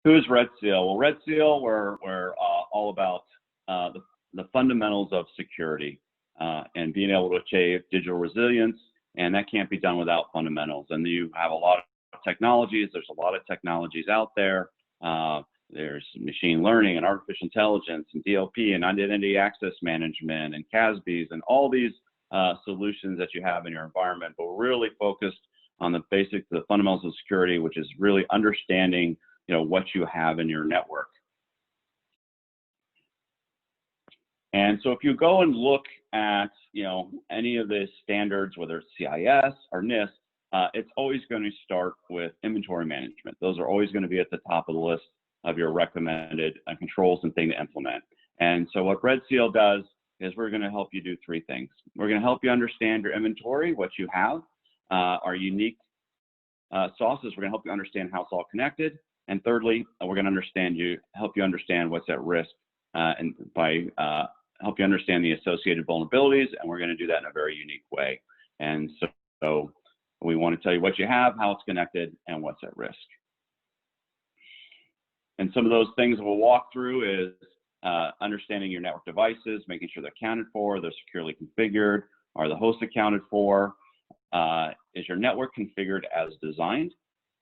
Who is RedSeal? Well, RedSeal, we're all about the fundamentals of security and being able to achieve digital resilience, and that can't be done without fundamentals. And you have a lot of technologies. There's a lot of technologies out there. There's machine learning and artificial intelligence and DLP and identity access management and CASBs and all these solutions that you have in your environment. But we're really focused on the fundamentals of security, which is really understanding what you have in your network. And so if you go and look at any of the standards, whether it's CIS or NIST, it's always going to start with inventory management. Those are always going to be at the top of the list of your recommended controls and things to implement. And so what RedSeal does is we're going to help you do three things. We're going to help you understand your inventory, what you have, our unique sources. We're going to help you understand how it's all connected. And thirdly, we're going to help you understand what's at risk, and by help you understand the associated vulnerabilities. And we're going to do that in a very unique way. And so we want to tell you what you have, how it's connected, and what's at risk. And some of those things we'll walk through is understanding your network devices, making sure they're accounted for, they're securely configured, are the hosts accounted for, is your network configured as designed,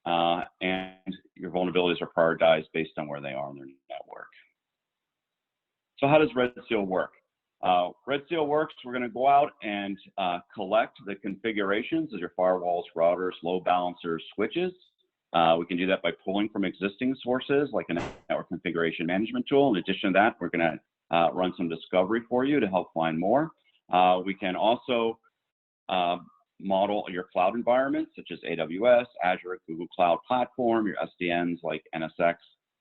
and your vulnerabilities are prioritized based on where they are on their network. So how does RedSeal work? RedSeal works, we're going to go out and collect the configurations of your firewalls, routers, load balancers, switches. We can do that by pulling from existing sources like a network configuration management tool. In addition to that, we're going to run some discovery for you to help find more. We can also model your cloud environments such as AWS, Azure, Google Cloud Platform, your SDNs like NSX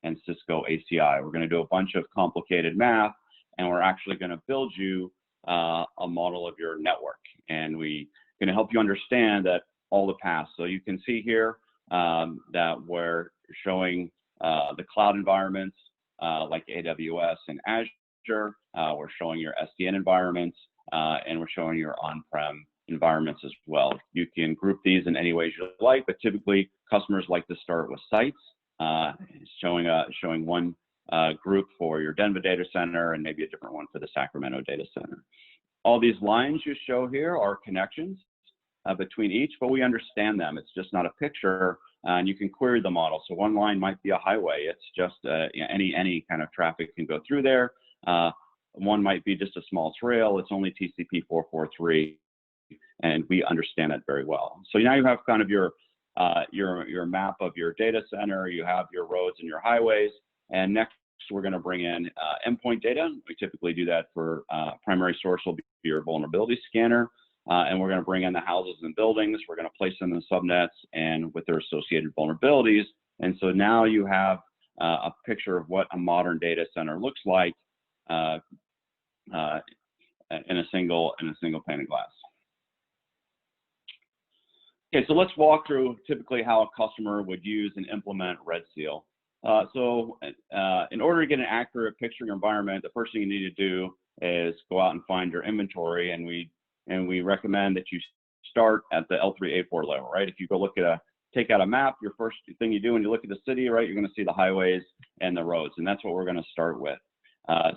and Cisco ACI. We're going to do a bunch of complicated math, and we're actually going to build you a model of your network. And we're going to help you understand that all the paths. So you can see here that we're showing the cloud environments like AWS and Azure. We're showing your SDN environments, and we're showing your on-prem environments as well. You can group these in any ways you like, but typically customers like to start with sites, showing one group for your Denver data center and maybe a different one for the Sacramento data center. All these lines you show here are connections between each, but we understand them. It's just not a picture, and you can query the model. So one line might be a highway. It's just any kind of traffic can go through there. One might be just a small trail. It's only TCP 443, and we understand that very well. So now you have kind of your map of your data center. You have your roads and your highways, and next we're going to bring in endpoint data. We typically do that for primary source will be your vulnerability scanner. And we're going to bring in the houses and buildings. We're going to place them in the subnets and with their associated vulnerabilities. And so now you have a picture of what a modern data center looks like in a single pane of glass. Okay, so let's walk through typically how a customer would use and implement RedSeal. So in order to get an accurate picture of your environment, the first thing you need to do is go out and find your inventory, and we recommend that you start at the L3A4 level, right? If you go take out a map, your first thing you do when you look at the city, right, you're going to see the highways and the roads, and that's what we're going to start with.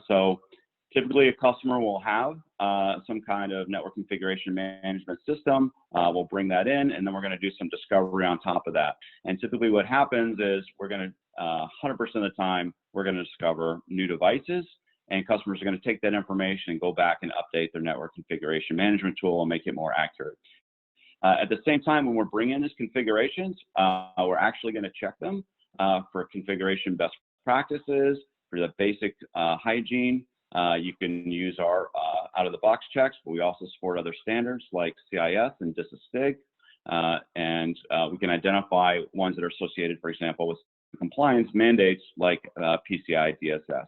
So typically a customer will have some kind of network configuration management system. We'll bring that in, and then we're going to do some discovery on top of that. And typically what happens is we're going to 100% of the time, we're going to discover new devices, and customers are going to take that information and go back and update their network configuration management tool and make it more accurate. At the same time, when we're bringing in these configurations, we're actually going to check them for configuration best practices, for the basic hygiene. You can use our out-of-the-box checks, but we also support other standards like CIS and DISA-STIG, and we can identify ones that are associated, for example, with compliance mandates like PCI DSS.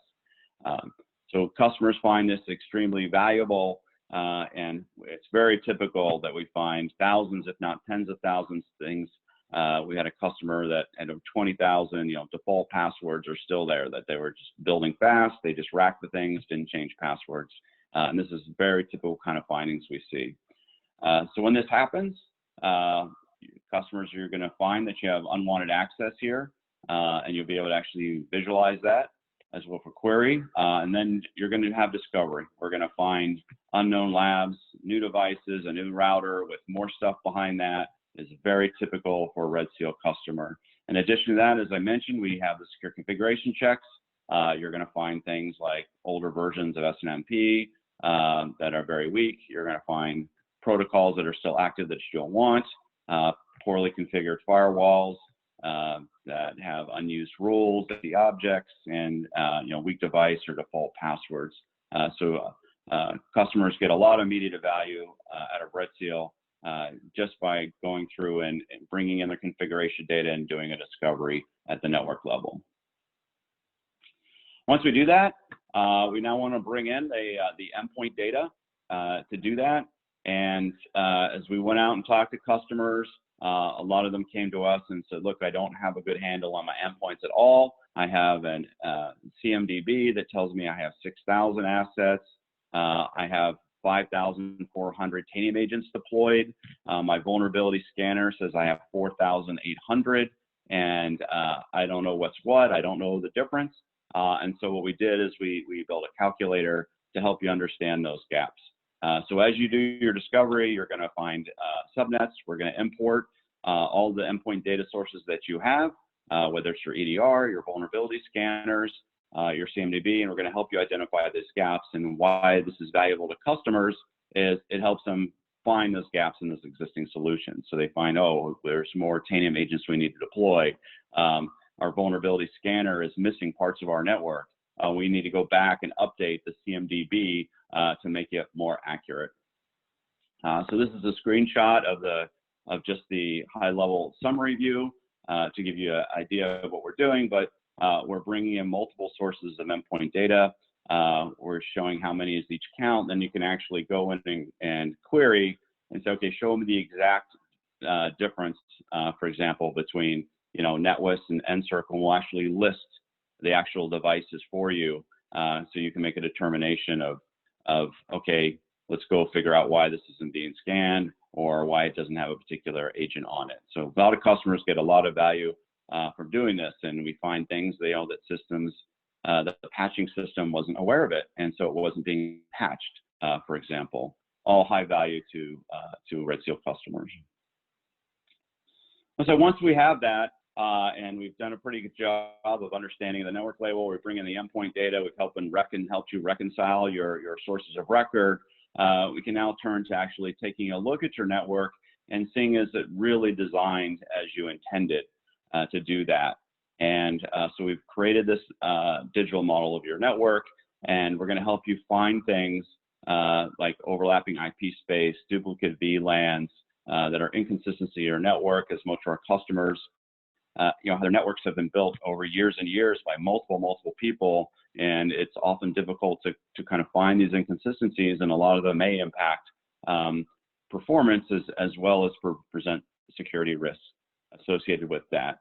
So customers find this extremely valuable, and it's very typical that we find thousands, if not tens of thousands of things. We had a customer that had 20,000, default passwords are still there, that they were just building fast. They just racked the things, didn't change passwords. And this is very typical kind of findings we see. So when this happens, customers, you're going to find that you have unwanted access here. and you'll be able to actually visualize that as well for query. And then you're going to have discovery. We're going to find unknown labs, new devices, a new router with more stuff behind that is very typical for a RedSeal customer. In addition to that, as I mentioned, we have the secure configuration checks. You're going to find things like older versions of SNMP that are very weak. You're going to find protocols that are still active that you don't want, poorly configured firewalls that have unused rules, the objects, and weak device or default passwords. So customers get a lot of immediate value out of RedSeal just by going through and bringing in their configuration data and doing a discovery at the network level. Once we do that, we now want to bring in the endpoint data to do that. And as we went out and talked to customers, a lot of them came to us and said, look, I don't have a good handle on my endpoints at all. I have an CMDB that tells me I have 6,000 assets. I have 5,400 Tanium agents deployed. My vulnerability scanner says I have 4,800, and I don't know what's what. I don't know the difference. And so what we did is we built a calculator to help you understand those gaps. So as you do your discovery, you're going to find subnets. We're going to import all the endpoint data sources that you have, whether it's your EDR, your vulnerability scanners, your CMDB, and we're going to help you identify these gaps. And why this is valuable to customers is it helps them find those gaps in those existing solutions. So they find, oh, there's more Tanium agents we need to deploy. Our vulnerability scanner is missing parts of our network. We need to go back and update the CMDB to make it more accurate. So this is a screenshot of just the high-level summary view to give you an idea of what we're doing, but we're bringing in multiple sources of endpoint data. We're showing how many is each count. Then you can actually go in and query and say, okay, show me the exact difference, for example, between NetWest and NCircle. We'll actually list the actual devices for you, so you can make a determination of okay, let's go figure out why this isn't being scanned or why it doesn't have a particular agent on it. So a lot of customers get a lot of value from doing this, and we find things that systems, that the patching system wasn't aware of it, and so it wasn't being patched, for example. All high value to RedSeal customers. And so once we have that, and we've done a pretty good job of understanding the network label, we bring in the endpoint data, we've helped you reconcile your sources of record. We can now turn to actually taking a look at your network and seeing is it really designed as you intended to do that. And so we've created this digital model of your network, and we're going to help you find things like overlapping IP space, duplicate VLANs that are inconsistency in your network, as most of our customers, their networks have been built over years and years by multiple people, and it's often difficult to kind of find these inconsistencies, and a lot of them may impact performance as well as present security risks associated with that.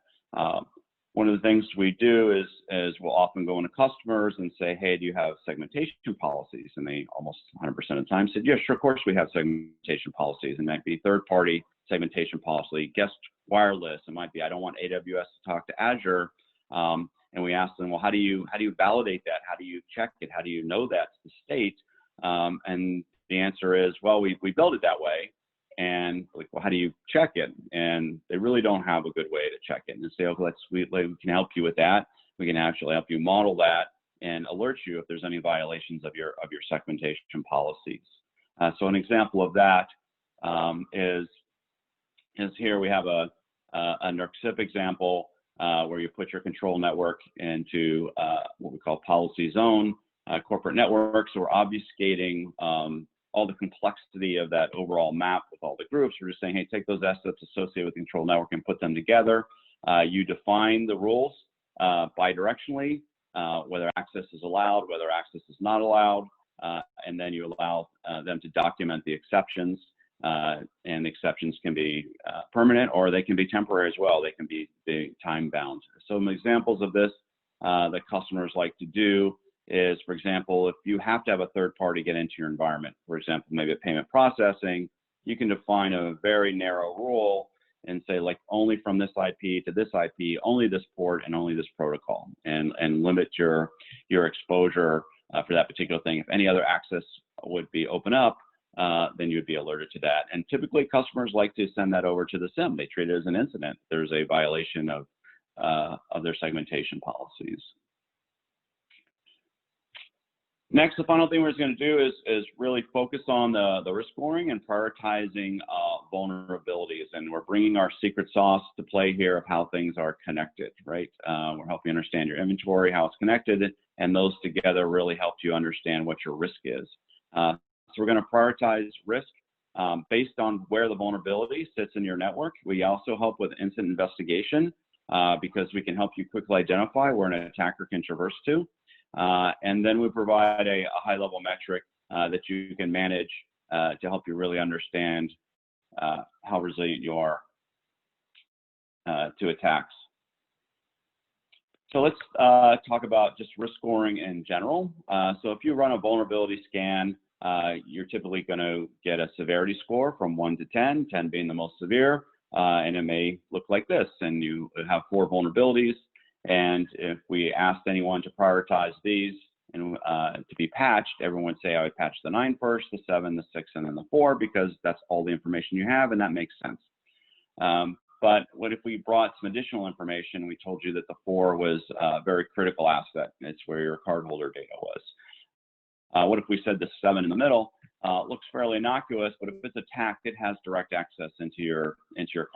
One of the things we do is we'll often go into customers and say, hey, do you have segmentation policies? And they almost 100% of the time said, yeah, sure, of course we have segmentation policies. And that might be third-party segmentation policy, guest wireless. It might be, I don't want AWS to talk to Azure. And we ask them, well, how do you validate that? How do you check it? How do you know that's the state? And the answer is, well, we build it that way. And like, well, how do you check it? And they really don't have a good way to check it. And say, oh, we can help you with that. We can actually help you model that and alert you if there's any violations of your segmentation policies. So an example of that is here we have a NERC example where you put your control network into what we call policy zone corporate network. So we're obfuscating all the complexity of that overall map with all the groups. We're just saying, hey, take those assets associated with the control network and put them together. You define the rules bidirectionally, whether access is allowed, whether access is not allowed, and then you allow them to document the exceptions. And the exceptions can be permanent or they can be temporary as well. They can be time bound. Some examples of this that customers like to do is, for example, if you have to have a third party get into your environment, for example, maybe a payment processing, you can define a very narrow rule and say, like, only from this IP to this IP, only this port and only this protocol, and limit your exposure for that particular thing. If any other access would be open up, then you'd be alerted to that. And typically customers like to send that over to the SIM. They treat it as an incident. There's a violation of their segmentation policies. Next, the final thing we're going to do is really focus on the risk scoring and prioritizing vulnerabilities. And we're bringing our secret sauce to play here of how things are connected, right? We're helping you understand your inventory, how it's connected, and those together really help you understand what your risk is. So we're going to prioritize risk based on where the vulnerability sits in your network. We also help with incident investigation because we can help you quickly identify where an attacker can traverse to. And then we provide a high-level metric that you can manage to help you really understand how resilient you are to attacks. So let's talk about just risk scoring in general. So if you run a vulnerability scan, you're typically going to get a severity score from 1 to 10, 10 being the most severe, and it may look like this. And you have 4 vulnerabilities. And if we asked anyone to prioritize these and to be patched, everyone would say, I would patch the 9 first, the 7, the 6, and then the 4, because that's all the information you have, and that makes sense. But what if we brought some additional information? We told you that the 4 was a very critical asset. It's where your cardholder data was. What if we said the 7 in the middle looks fairly innocuous, but if it's attacked, it has direct access into your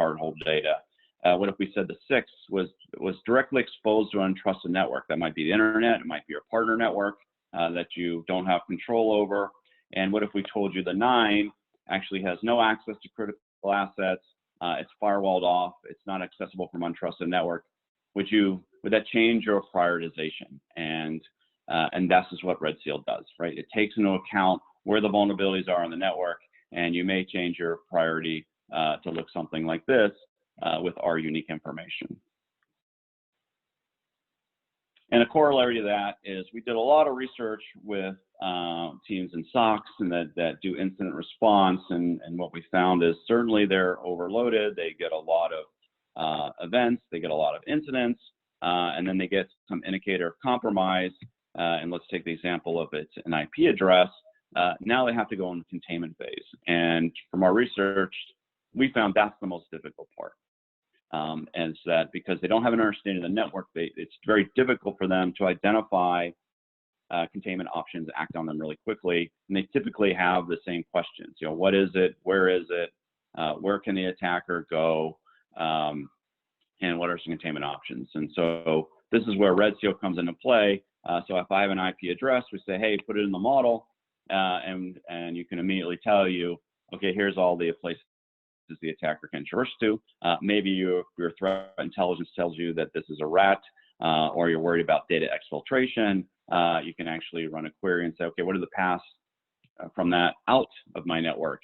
cardholder data? What if we said the 6 was directly exposed to an untrusted network? That might be the internet, it might be your partner network that you don't have control over. And what if we told you the 9 actually has no access to critical assets, it's firewalled off, it's not accessible from untrusted network? Would that change your prioritization? And this is what RedSeal does, right? It takes into account where the vulnerabilities are on the network, and you may change your priority to look something like this. With our unique information. And a corollary to that is we did a lot of research with teams in SOCs and that do incident response, and what we found is certainly they're overloaded. They get a lot of events, they get a lot of incidents, and then they get some indicator of compromise. And let's take the example of it's an IP address. Now they have to go in the containment phase. And from our research, we found that's the most difficult part. And it's that because they don't have an understanding of the network, it's very difficult for them to identify containment options, act on them really quickly. And they typically have the same questions. You know, what is it? Where is it? Where can the attacker go? And what are some containment options? And so this is where RedSeal comes into play. So if I have an IP address, we say, hey, put it in the model, and you can immediately tell you, okay, here's all the places the attacker can traverse to. Maybe your threat intelligence tells you that this is a rat, or you're worried about data exfiltration. You can actually run a query and say, okay, what are the paths from that out of my network?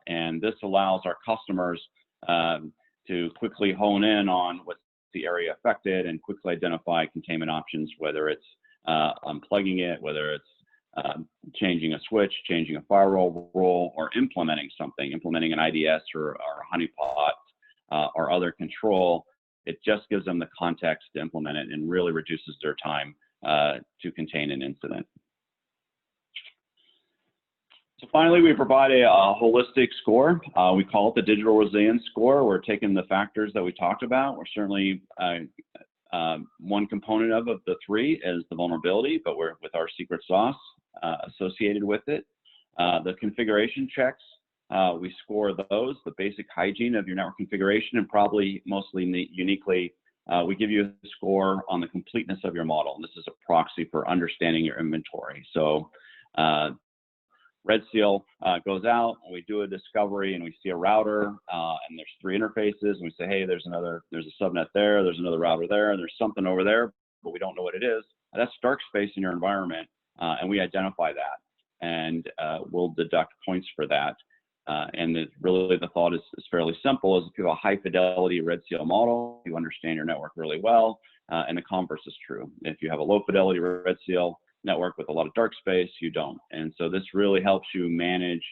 And this allows our customers to quickly hone in on what's the area affected and quickly identify containment options, whether it's unplugging it, whether it's changing a switch, changing a firewall rule, or implementing something, implementing an IDS or a honeypot or other control. It just gives them the context to implement it and really reduces their time to contain an incident. So finally, we provide a holistic score. We call it the digital resilience score. We're taking the factors that we talked about. We're certainly one component of the 3 is the vulnerability, but we're with our secret sauce associated with it. The configuration checks, we score those, the basic hygiene of your network configuration, and probably mostly uniquely, we give you a score on the completeness of your model. And this is a proxy for understanding your inventory. So RedSeal goes out, and we do a discovery, and we see a router, and there's 3 interfaces, and we say, hey, there's a subnet there, there's another router there, and there's something over there, but we don't know what it is. That's dark space in your environment, and we identify that, and we'll deduct points for that. And really the thought is fairly simple, is if you have a high fidelity RedSeal model, you understand your network really well, and the converse is true. If you have a low fidelity RedSeal network with a lot of dark space, you don't. And so this really helps you manage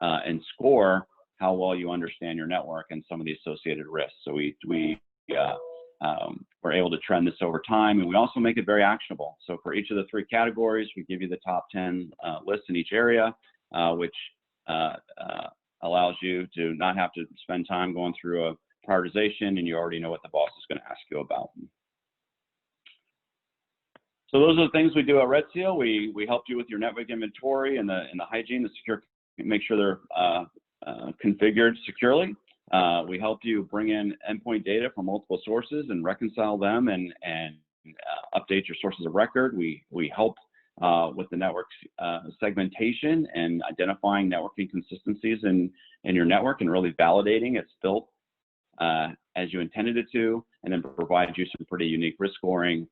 and score how well you understand your network and some of the associated risks. So we're able to trend this over time, and we also make it very actionable. So for each of the 3 categories, we give you the top 10 lists in each area, which allows you to not have to spend time going through a prioritization, and you already know what the boss is going to ask you about. So those are the things we do at RedSeal. We help you with your network inventory and the hygiene, the secure, make sure they're configured securely. We help you bring in endpoint data from multiple sources and reconcile them and update your sources of record. We help with the network segmentation and identifying network inconsistencies in your network and really validating it's built as you intended it to, and then provide you some pretty unique risk scoring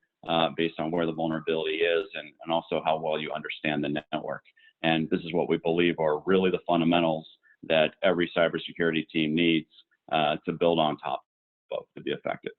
based on where the vulnerability is and also how well you understand the network. And this is what we believe are really the fundamentals that every cybersecurity team needs to build on top of to be effective.